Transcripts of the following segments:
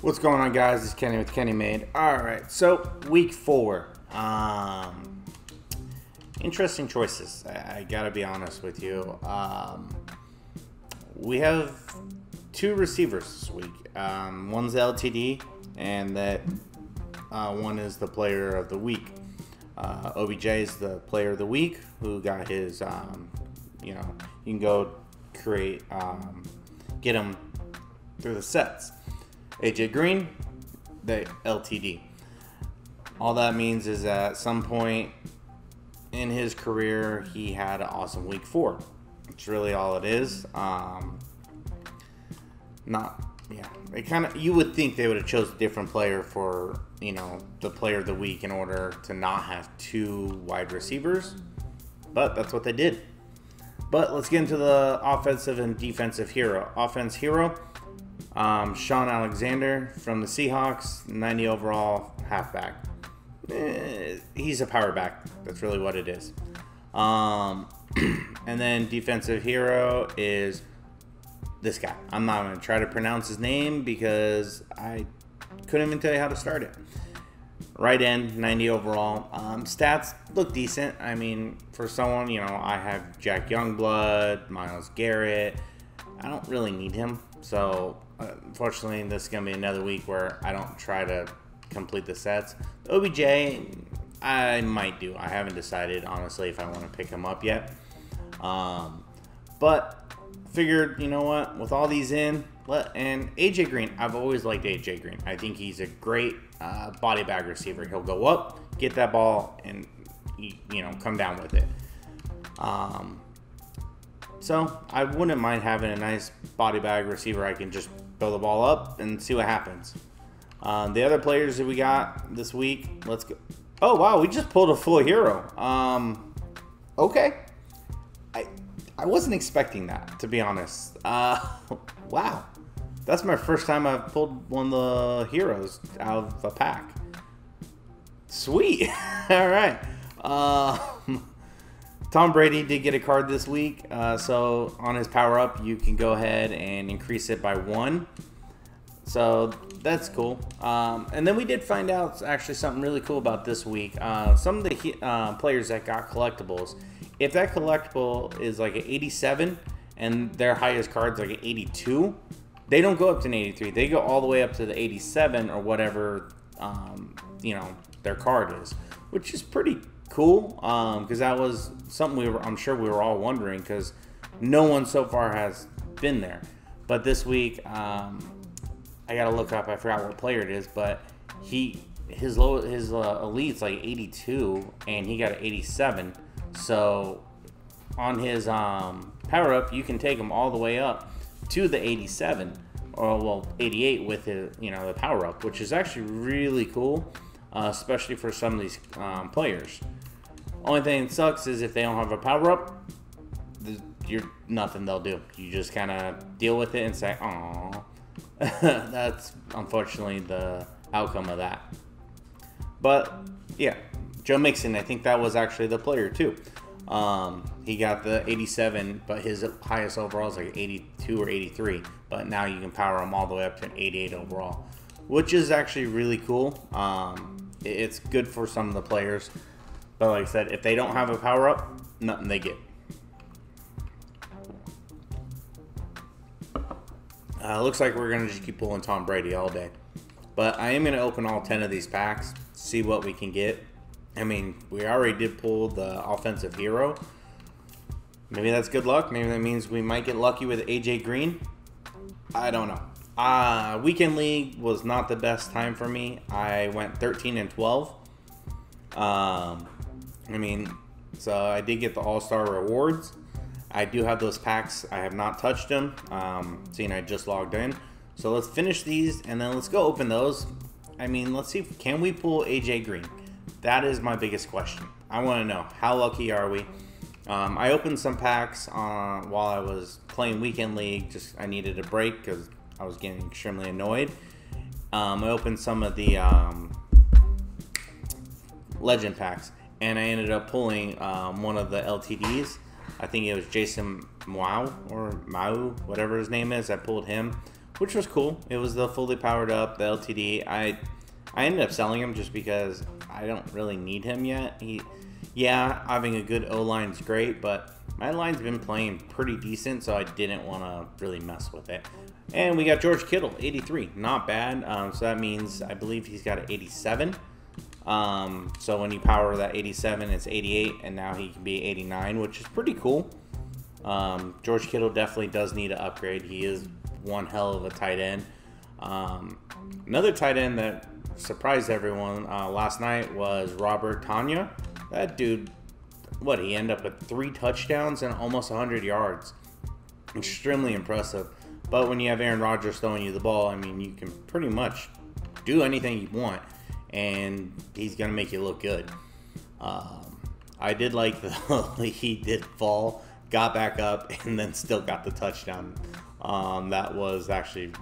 What's going on, guys? It's Kenny with Kenny Made. Alright, so week 4. Interesting choices. I gotta be honest with you. We have 2 receivers this week. One's LTD, and that one is the player of the week. OBJ is the player of the week, who got his, you can go create, get him through the sets. AJ Green, the LTD. All that means is that at some point in his career, he had an awesome week 4. It's really all it is. You would think they would have chose a different player for, the player of the week in order to not have 2 wide receivers, but that's what they did. But let's get into the offensive and defensive hero. Offense hero, Sean Alexander from the Seahawks, 90 overall, halfback. He's a power back. That's really what it is. And then defensive hero is this guy. I'm not going to try to pronounce his name because I couldn't even tell you how to start it. Right end, 90 overall. Stats look decent. I mean, for someone, I have Jack Youngblood, Myles Garrett. I don't really need him. So, unfortunately, this is going to be another week where I don't try to complete the sets. The OBJ, I might do. I haven't decided, honestly, if I want to pick him up yet. But figured, you know what, with all these in, and AJ Green, I've always liked AJ Green. I think he's a great body bag receiver. He'll go up, get that ball, and come down with it. So I wouldn't mind having a nice body bag receiver. I can just throw the ball up and see what happens. The other players that we got this week, let's go. Oh wow, we just pulled a full hero. Okay. I wasn't expecting that, to be honest. Wow. That's my first time I've pulled one of the heroes out of a pack. Sweet. All right. Tom Brady did get a card this week. So on his power up, you can go ahead and increase it by 1. So that's cool. And then we did find out actually something really cool about this week. Some of the players that got collectibles, if that collectible is like an 87 and their highest card's like an 82, they don't go up to an 83. They go all the way up to the 87 or whatever, their card is, which is pretty cool. Because that was something I'm sure we were all wondering, because no one so far has been there. But this week, I gotta look up. I forgot what player it is, but his elite's like 82, and he got an 87. So on his power up, you can take him all the way up to the 87, or 88 with the power up, which is actually really cool, especially for some of these players. Only thing that sucks is if they don't have a power up, you're nothing they'll do. You just kind of deal with it and say, "Aw." That's unfortunately the outcome of that. But yeah, Joe Mixon, I think that was actually the player too. He got the 87, but his highest overall is like 82 or 83. But now you can power him all the way up to an 88 overall, which is actually really cool. It's good for some of the players. But like I said, if they don't have a power up, nothing they get. Looks like we're going to just keep pulling Tom Brady all day. But I am going to open all 10 of these packs, see what we can get. I mean, we already did pull the offensive hero. Maybe that's good luck. Maybe that means we might get lucky with AJ Green. I don't know. Weekend League was not the best time for me. I went 13 and 12. So I did get the All-Star rewards. I do have those packs. I have not touched them, seeing I just logged in. So let's finish these, and then let's go open those. Let's see, can we pull AJ Green? That is my biggest question. I want to know, how lucky are we? I opened some packs while I was playing Weekend League. I needed a break because I was getting extremely annoyed. I opened some of the Legend packs, and I ended up pulling one of the LTDs. I think it was Jason Mau, whatever his name is. I pulled him, which was cool. It was the fully powered up, the LTD. I ended up selling him just because I don't really need him yet. Yeah, having a good O-line is great, but my line's been playing pretty decent, so I didn't want to really mess with it. And we got George Kittle, 83. Not bad. So that means I believe he's got an 87. So when you power that 87, it's 88, and now he can be 89, which is pretty cool. George Kittle definitely does need an upgrade. He is one hell of a tight end. Another tight end that surprised everyone last night was Robert Tanya. That dude, he ended up with 3 touchdowns and almost 100 yards. Extremely impressive. But when you have Aaron Rodgers throwing you the ball, I mean, you can pretty much do anything you want, and he's going to make you look good. I did like he did fall, got back up, and then still got the touchdown. That was actually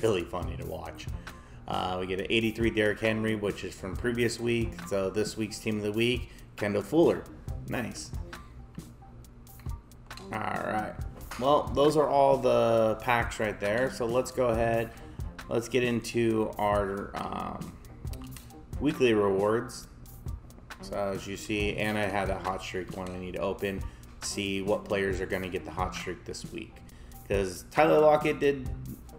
really funny to watch. We get an 83 Derrick Henry, which is from previous week. So this week's team of the week, Kendall Fuller. Nice. All right. Well, those are all the packs right there. So let's go ahead. Let's get into our weekly rewards. So as you see, and I had a hot streak one I need to open. See what players are going to get the hot streak this week. Because Tyler Lockett did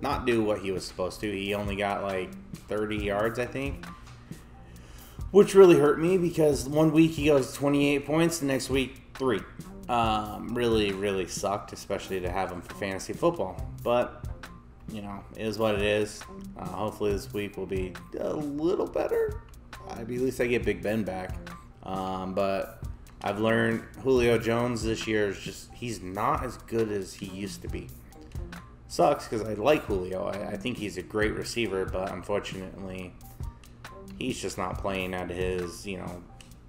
not do what he was supposed to. He only got like 30 yards, I think. Which really hurt me because one week he goes 28 points, the next week 3. Really sucked, especially to have him for fantasy football. But, you know, it is what it is. Hopefully this week will be a little better. At least I get Big Ben back. But I've learned Julio Jones this year is just, he's not as good as he used to be. Sucks because I like Julio. I think he's a great receiver, but unfortunately, he's just not playing at his, you know,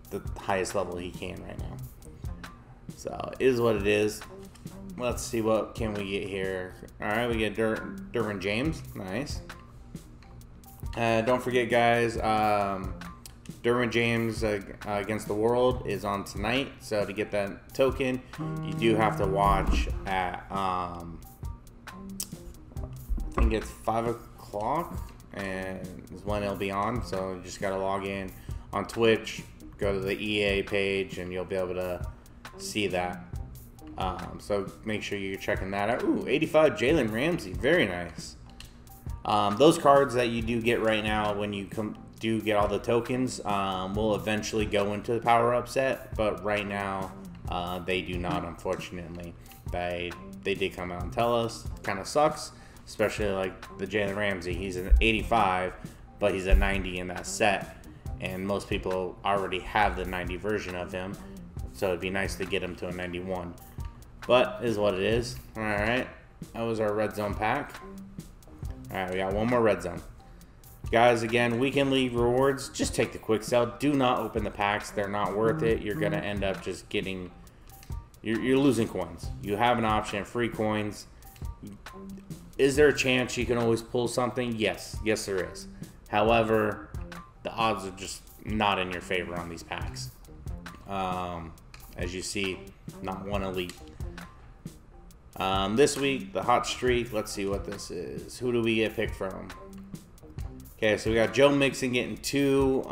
the highest level he can right now. So it is what it is. Let's see what can we get here. All right, we get Derwin James. Nice. Don't forget, guys, Derwin James against the world is on tonight. So to get that token, you do have to watch at, I think it's 5 o'clock and is when it'll be on. So you just got to log in on Twitch, go to the EA page, and you'll be able to see that. So make sure you're checking that out. Ooh, 85 Jalen Ramsey. Very nice. Those cards that you do get right now when you do get all the tokens will eventually go into the power-up set, but right now they do not, unfortunately. They did come out and tell us. Kind of sucks, especially like the Jalen Ramsey. He's an 85, but he's a 90 in that set, and most people already have the 90 version of him, so it'd be nice to get him to a 91. But is what it is. All right, that was our red zone pack. All right, we got one more red zone. Guys, again, weekend league rewards, just take the quick sell. Do not open the packs. They're not worth it. You're going to end up just getting, you're losing coins. You have an option, free coins. Is there a chance you can always pull something? Yes. Yes, there is. However, the odds are just not in your favor on these packs. As you see, not one elite. This week, the hot streak, let's see what this is. Who do we get picked from? Okay, so we got Joe Mixon getting 2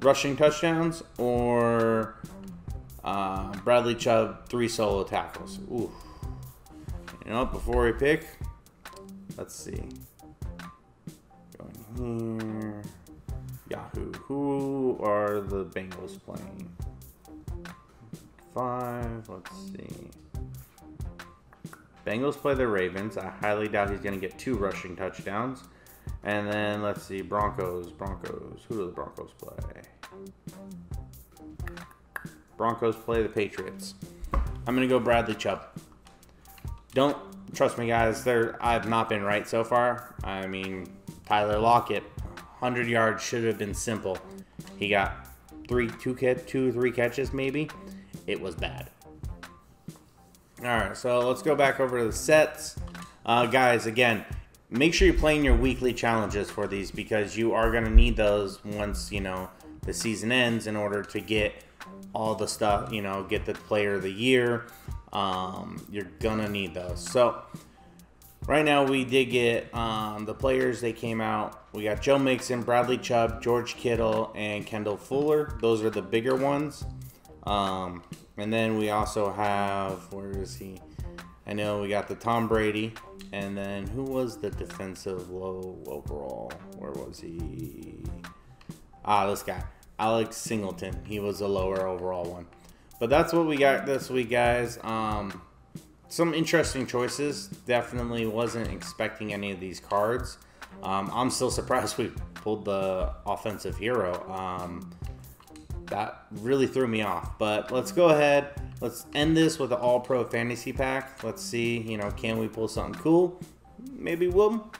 rushing touchdowns, or Bradley Chubb 3 solo tackles. Ooh. You know, before we pick, let's see. Going here. Yahoo. Who are the Bengals playing? 5. Let's see. Bengals play the Ravens. I highly doubt he's going to get 2 rushing touchdowns. And then, let's see, Broncos. Who do the Broncos play? Broncos play the Patriots. I'm going to go Bradley Chubb. Don't, trust me, guys, I've not been right so far. I mean, Tyler Lockett, 100 yards should have been simple. He got 3 catches, maybe. It was bad. All right, so let's go back over to the sets. Guys, again, make sure you're playing your weekly challenges for these because you are going to need those once, you know, the season ends in order to get all the stuff, you know, get the player of the year. You're going to need those. So Right now, we did get the players. They came out. We got Joe Mixon, Bradley Chubb, George Kittle, and Kendall Fuller. Those are the bigger ones. And then we also have, where is he? I know we got the Tom Brady. And then who was the defensive low overall? Where was he? This guy, Alex Singleton. He was a lower overall one. But that's what we got this week, guys. Some interesting choices. Definitely wasn't expecting any of these cards. I'm still surprised we pulled the offensive hero. That really threw me off. But let's go ahead. Let's end this with an all-pro fantasy pack. Let's see, you know, can we pull something cool? Maybe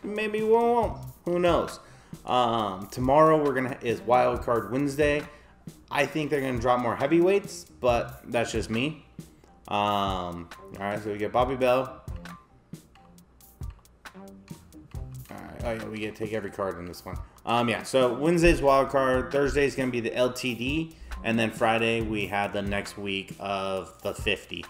maybe we won't. Who knows? Tomorrow is Wild Card Wednesday. I think they're gonna drop more heavyweights, but that's just me. All right, so we get Bobby Bell. All right, oh yeah, we get to take every card in this one. Yeah, so Wednesday's wild card. Thursday's gonna be the LTD, and then Friday we have the next week of the 50.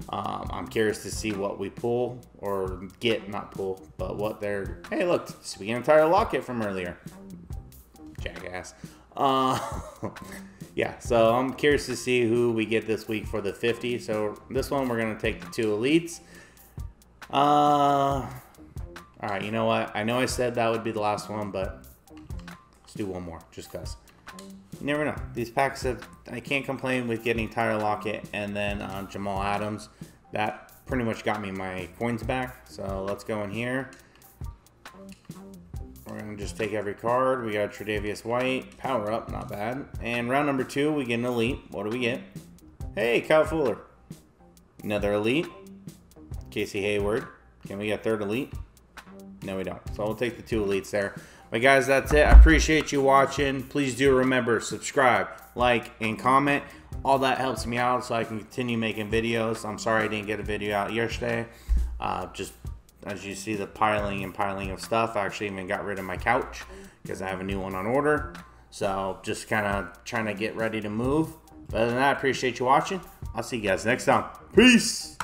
I'm curious to see what we pull or get, not pull, but what they're. Hey, look, speaking of Tyler Lockett from earlier, jackass. Yeah, so I'm curious to see who we get this week for the 50. So this one, we're going to take the 2 elites. All right, you know what? I know I said that would be the last one, but let's do one more just because. You never know. These packs I can't complain with getting Tyler Lockett and then Jamal Adams. That pretty much got me my coins back. So let's go in here. We're going to just take every card. We got Tre'Davious White. Power up, not bad. And round number 2, we get an elite. What do we get? Hey, Kyle Fuller. Another elite. Casey Hayward. Can we get third elite? No, we don't. So we'll take the 2 elites there. But guys, that's it. I appreciate you watching. Please do remember, subscribe, like, and comment. All that helps me out so I can continue making videos. I'm sorry I didn't get a video out yesterday. Just as you see the piling of stuff. I actually even got rid of my couch because I have a new one on order. So just kind of trying to get ready to move. But other than that, I appreciate you watching. I'll see you guys next time. Peace.